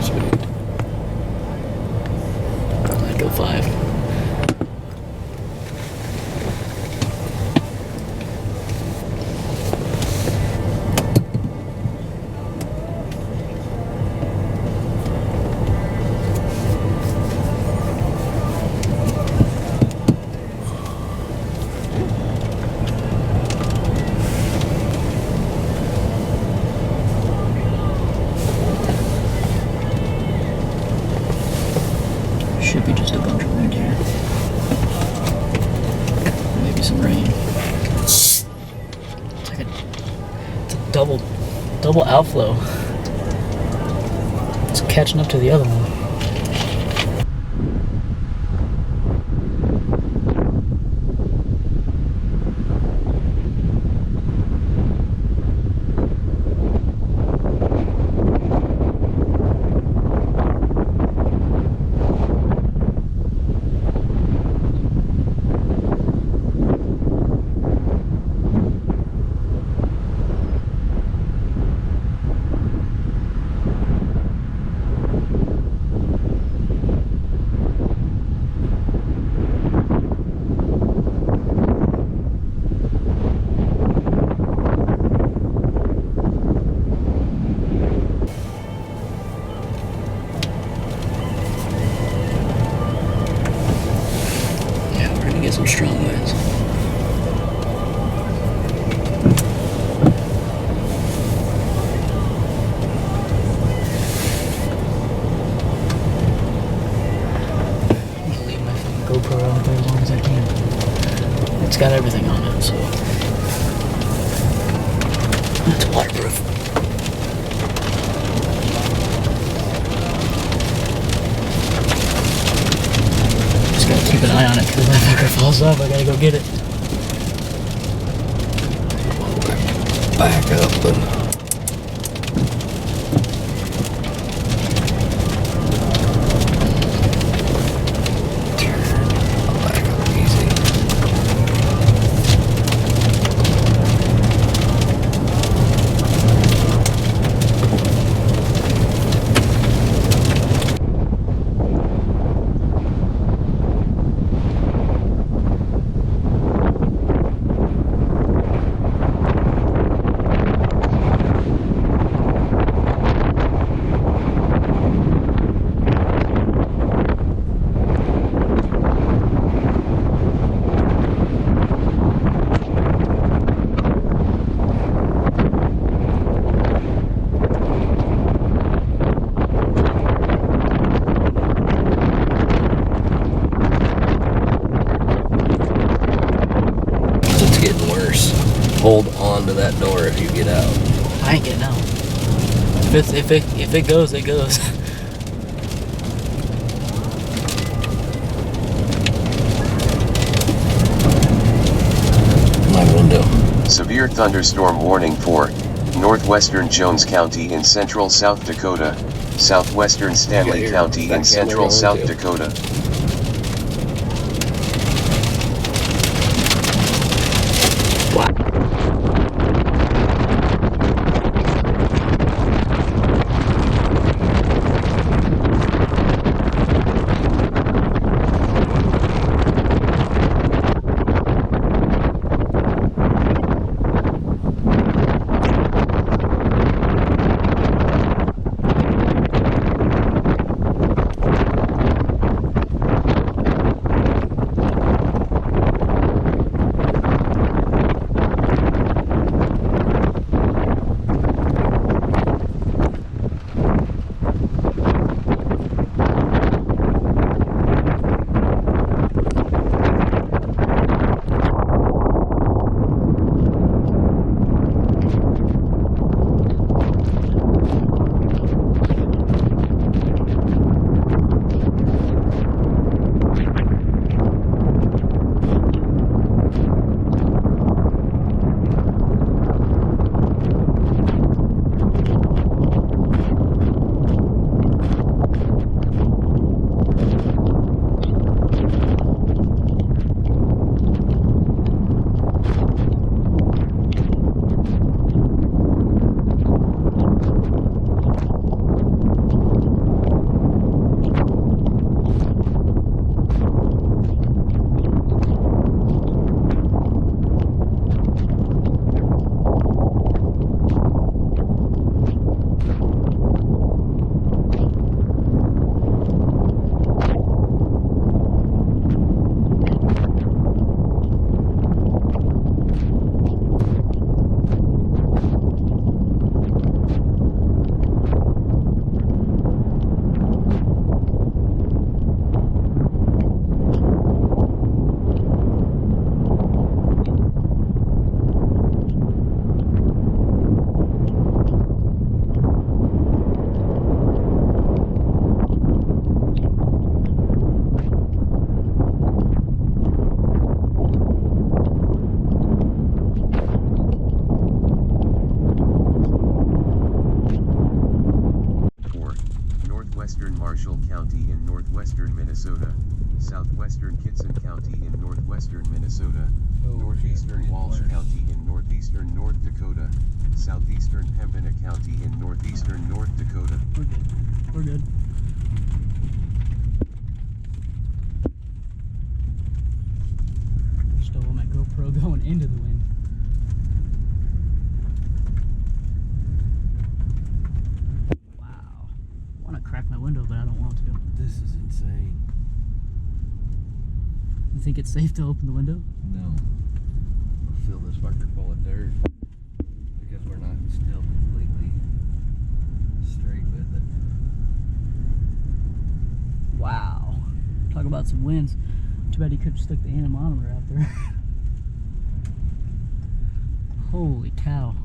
Sweet. I'd go 5. Should be just a bunch of wind here. Maybe some rain. It's like it's a double outflow. It's catching up to the other one. Get some strong winds. I'll leave my fucking GoPro out there as long as I can. It's got everything on it, so it's waterproof. Gotta keep an eye on it because if that fucker falls off, I gotta go get it. Back up and back up easy. Hold on to that door if you get out. I ain't getting out. If it goes, it goes. My window. Severe thunderstorm warning for northwestern Jones County in central South Dakota, southwestern Stanley County in central South Dakota. southwestern Marshall County in northwestern Minnesota, southwestern Kitson County in northwestern Minnesota, northeastern Walsh County in northeastern North Dakota, southeastern Pembina County in northeastern North Dakota. We're good. We're good. Still on my GoPro going into the wind. Wow. I want to crack my window, but I don't want to. This is insane. You think it's safe to open the window? No. I'll fill this fucker full of dirt because we're not still completely straight with it. Wow. Talk about some winds. Too bad he could have stuck the anemometer out there. Holy cow.